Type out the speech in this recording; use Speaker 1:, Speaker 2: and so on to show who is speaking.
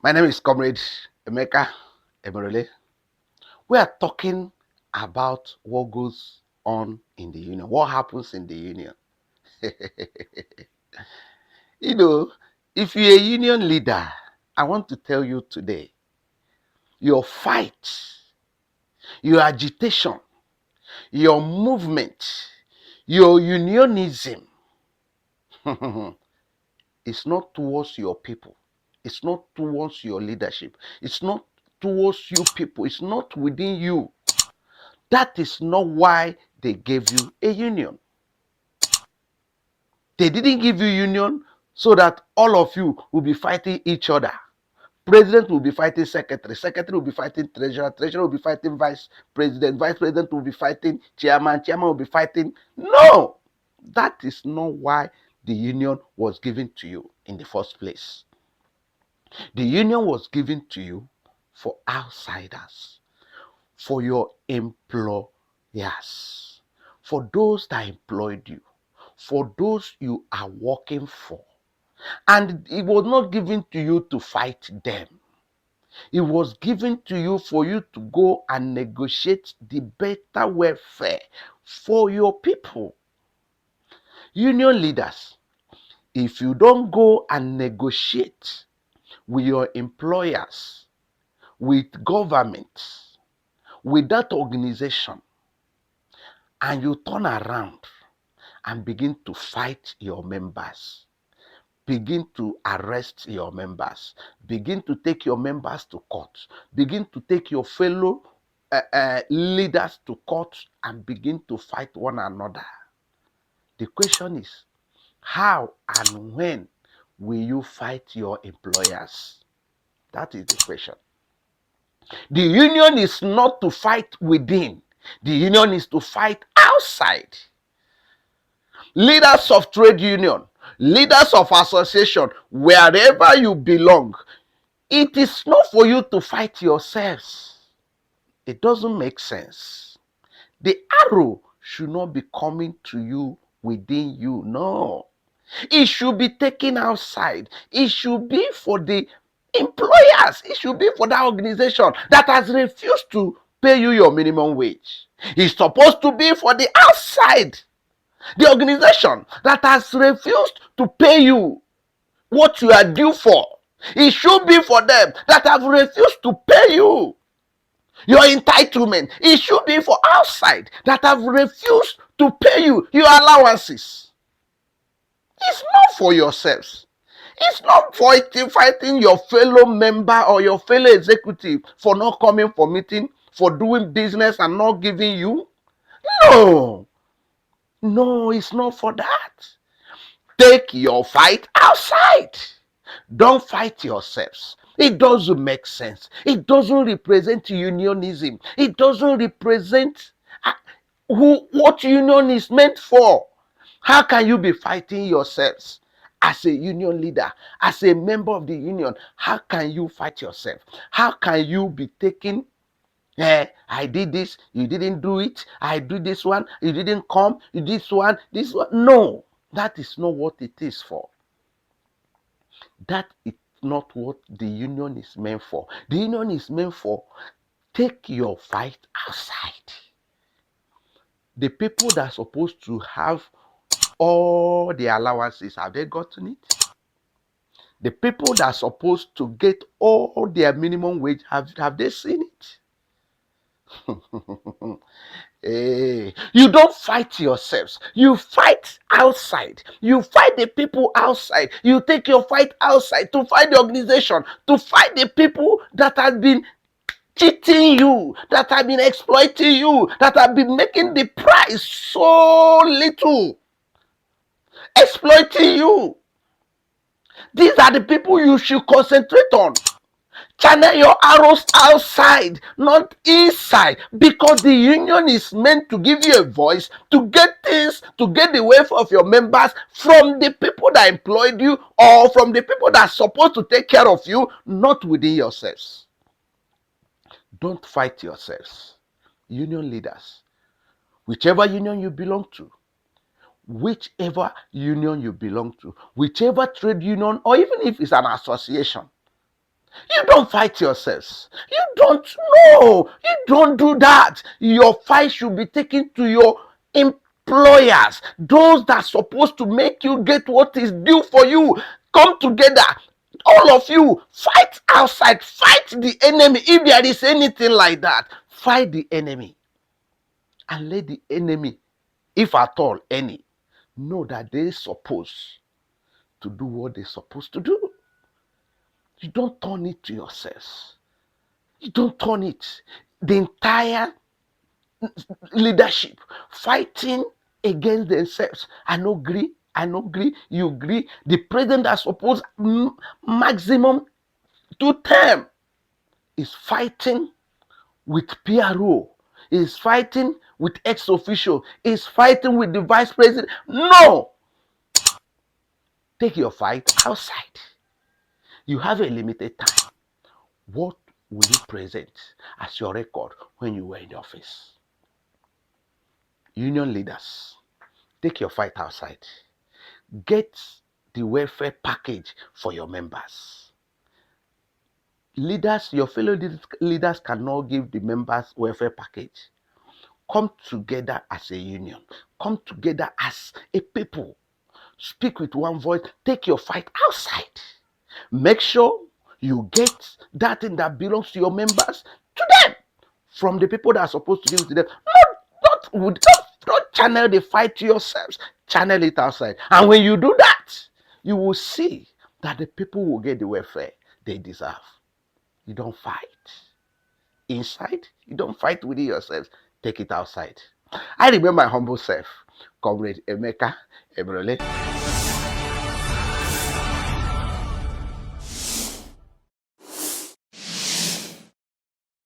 Speaker 1: My name is Comrade Emeka Emerole. We are talking about what goes on in the union, what happens in the union. You know, if you're a union leader, I want to tell you today, your fight, your agitation, your movement, your unionism is not towards your people. It's not towards your leadership. It's not towards you people. It's not within you. That is not why they gave you a union. They didn't give you union so that all of you will be fighting each other. President will be fighting secretary, secretary will be fighting treasurer, treasurer will be fighting vice president, vice president will be fighting chairman, chairman will be fighting. No! That is not why the union was given to you in the first place. The union was given to you for outsiders, for your employers, for those that employed you, for those you are working for. And it was not given to you to fight them. It was given to you for you to go and negotiate the better welfare for your people. Union leaders, if you don't go and negotiate with your employers, with government, with that organization, and you turn around and begin to fight your members, begin to arrest your members, begin to take your members to court, begin to take your fellow leaders to court and begin to fight one another. The question is, how and when will you fight your employers? That is the question. The union is not to fight within. The union is to fight outside. Leaders of trade union, leaders of association, wherever you belong, it is not for you to fight yourselves. It doesn't make sense. The arrow should not be coming to you within you. No. It should be taken outside. It should be for the employers. It should be for that organization that has refused to pay you your minimum wage. It's supposed to be for the outside. The organization that has refused to pay you what you are due for. It should be for them that have refused to pay you your entitlement. It should be for outside that have refused to pay you your allowances. It's not for yourselves. It's not for fighting your fellow member or your fellow executive for not coming for meeting, for doing business and not giving you. No. No, it's not for that. Take your fight outside. Don't fight yourselves. It doesn't make sense. It doesn't represent unionism. It doesn't represent what union is meant for. How can you be fighting yourselves as a union leader, as a member of the union? How can you fight yourself? How can you be taking, I did this, you didn't do it. I do this one, you didn't come. You this one, this one. No, that is not what it is for. That is not what the union is meant for. The union is meant for take your fight outside. The people that are supposed to have all the allowances, have they gotten it? The people that are supposed to get all their minimum wage, have they seen it? Hey, you don't fight yourselves. You fight outside. You fight the people outside. You take your fight outside to fight the organization, to fight the people that have been cheating you, that have been exploiting you, that have been making the price so little, exploiting you. These are the people you should concentrate on. Channel your arrows outside, not inside, because the union is meant to give you a voice, to get things, to get the welfare of your members from the people that employed you or from the people that are supposed to take care of you, not within yourselves. Don't fight yourselves. Union leaders, whichever union you belong to, whichever union you belong to, whichever trade union, or even if it's an association, You don't fight yourselves. You don't know. You don't do that. Your fight should be taken to your employers, those that are supposed to make you get what is due for you. Come together. All of you, fight outside. Fight the enemy. If there is anything like that, fight the enemy. And let the enemy, if at all any, know that they are supposed to do what they're supposed to do. You don't turn it to yourselves. You don't turn it. The entire leadership fighting against themselves. I no agree. I no agree. You agree. The president that supposed maximum 2 term is fighting with PRO. Is fighting with ex official. Is fighting with the vice president. No. Take your fight outside. You have a limited time. What will you present as your record when you were in the office? Union leaders, take your fight outside. Get the welfare package for your members. Leaders, your fellow leaders cannot give the members welfare package. Come together as a union. Come together as a people. Speak with one voice. Take your fight outside. Make sure you get that thing that belongs to your members to them from the people that are supposed to give it to them. Don't channel the fight to yourselves. Channel it outside. And when you do that, you will see that the people will get the welfare they deserve. You don't fight inside. You don't fight within yourselves. Take it outside. I remember my humble self, Comrade Emeka Emerole.